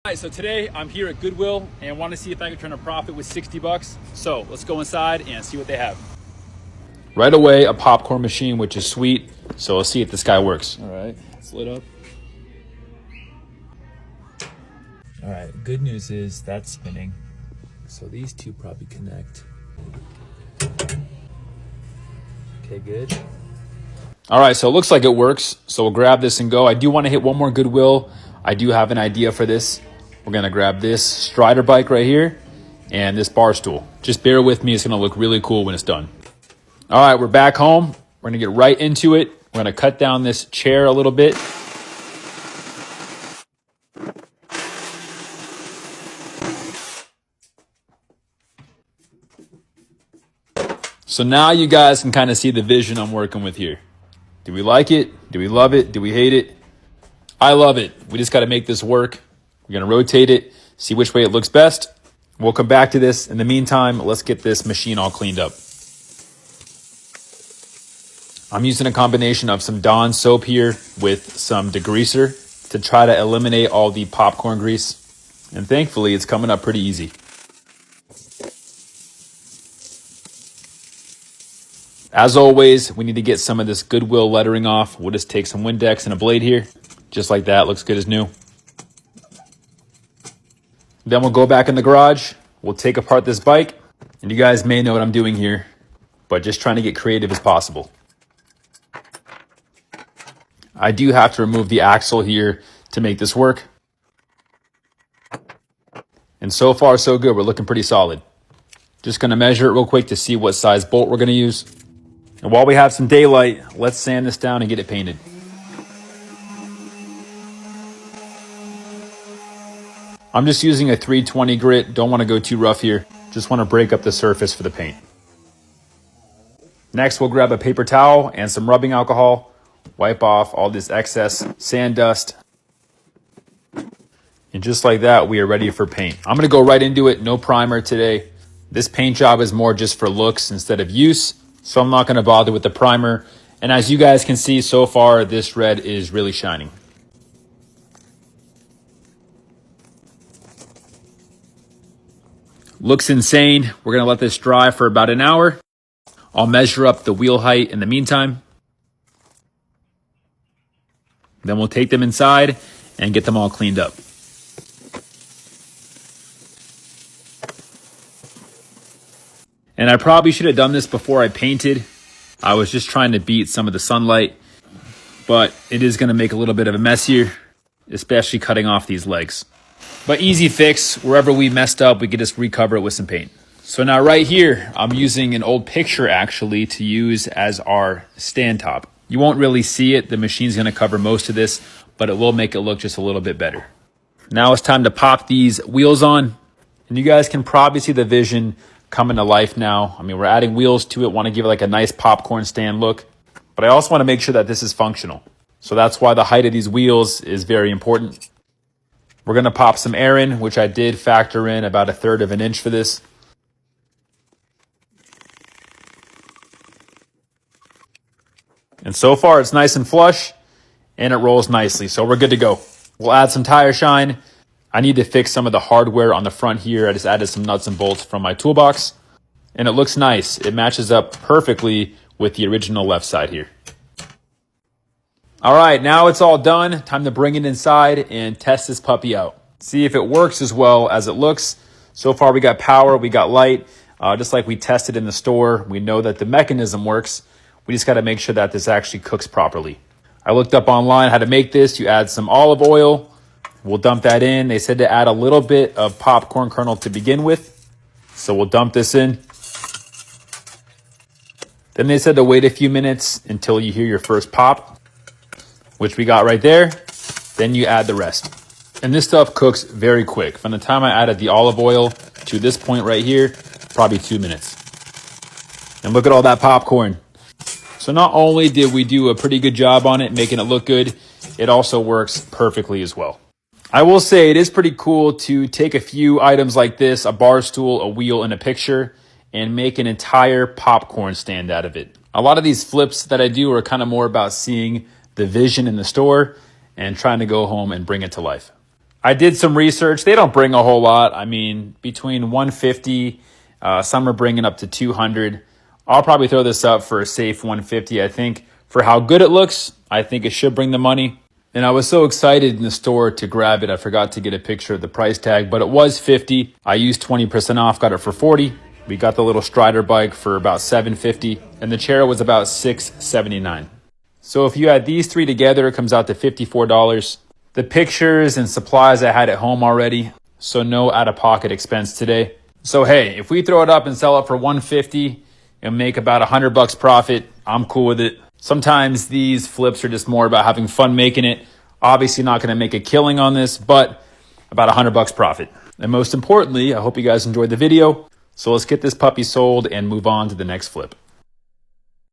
All right, so today I'm here at Goodwill and want to see if I can turn a profit with 60 bucks. So let's go inside and see what they have. Right away, a popcorn machine, which is sweet. So let's see if this guy works. All right, it's lit up. All right, good news is that's spinning. So these two probably connect. Okay, good. All right, so it looks like it works. So we'll grab this and go. I do want to hit one more Goodwill. I do have an idea for this. We're gonna grab this Strider bike right here and this bar stool. Just bear with me, it's gonna look really cool when it's done. All right, we're back home. We're gonna get right into it. We're gonna cut down this chair a little bit. So now you guys can kind of see the vision I'm working with here. Do we like it? Do we love it? Do we hate it? I love it. We just got to make this work. We're going to rotate it, see which way it looks best. We'll come back to this. In the meantime, let's get this machine all cleaned up. I'm using a combination of some Dawn soap here with some degreaser to try to eliminate all the popcorn grease. And thankfully, it's coming up pretty easy. As always, we need to get some of this Goodwill lettering off. We'll just take some Windex and a blade here. Just like that, looks good as new. Then we'll go back in the garage. We'll take apart this bike. And you guys may know what I'm doing here, but just trying to get creative as possible. I do have to remove the axle here to make this work. And so far, so good. We're looking pretty solid. Just going to measure it real quick to see what size bolt we're going to use. And while we have some daylight, let's sand this down and get it painted. I'm just using a 320 grit. Don't want to go too rough here. Just want to break up the surface for the paint. Next, we'll grab a paper towel and some rubbing alcohol. Wipe off all this excess sand dust. And just like that, we are ready for paint. I'm going to go right into it. No primer today. This paint job is more just for looks instead of use. So I'm not going to bother with the primer. And as you guys can see so far, this red is really shining. Looks insane. We're going to let this dry for about an hour. I'll measure up the wheel height in the meantime. Then we'll take them inside and get them all cleaned up. And I probably should have done this before I painted. I was just trying to beat some of the sunlight, but it is going to make a little bit of a mess here, especially cutting off these legs. But easy fix. Wherever we messed up, we could just recover it with some paint. So now right here, I'm using an old picture actually to use as our stand top. You won't really see it. The machine's going to cover most of this, but it will make it look just a little bit better. Now it's time to pop these wheels on. And you guys can probably see the vision coming to life now. I mean, we're adding wheels to it. Want to give it like a nice popcorn stand look. But I also want to make sure that this is functional. So that's why the height of these wheels is very important. We're going to pop some air in, which I did factor in about 1/3 of an inch for this. And so far it's nice and flush and it rolls nicely. So we're good to go. We'll add some tire shine. I need to fix some of the hardware on the front here. I just added some nuts and bolts from my toolbox and it looks nice. It matches up perfectly with the original left side here. All right, now it's all done. Time to bring it inside and test this puppy out. See if it works as well as it looks. So far we got power, we got light. Just like we tested in the store, we know that the mechanism works. We just got to make sure that this actually cooks properly. I looked up online how to make this. You add some olive oil. We'll dump that in. They said to add a little bit of popcorn kernel to begin with. So we'll dump this in. Then they said to wait a few minutes until you hear your first pop, which we got right there. Then you add the rest. And this stuff cooks very quick. From the time I added the olive oil to this point right here, probably 2 minutes. And look at all that popcorn. So not only did we do a pretty good job on it, making it look good, it also works perfectly as well. I will say it is pretty cool to take a few items like this, a bar stool, a wheel, and a picture, and make an entire popcorn stand out of it. A lot of these flips that I do are kind of more about seeing the vision in the store and trying to go home and bring it to life. I did some research. They don't bring a whole lot. I mean, between 150, some are bringing up to 200. I'll probably throw this up for a safe 150. I think for how good it looks, I think it should bring the money. And I was so excited in the store to grab it, I forgot to get a picture of the price tag, but it was 50. I used 20% off, got it for 40. We got the little Strider bike for about 750, and the chair was about 679. So if you add these three together, it comes out to $54. The pictures and supplies I had at home already, so no out-of-pocket expense today. So hey, if we throw it up and sell it for 150 and make about $100 profit, I'm cool with it. Sometimes these flips are just more about having fun making it. Obviously not going to make a killing on this, but about $100 profit. And most importantly, I hope you guys enjoyed the video. So let's get this puppy sold and move on to the next flip.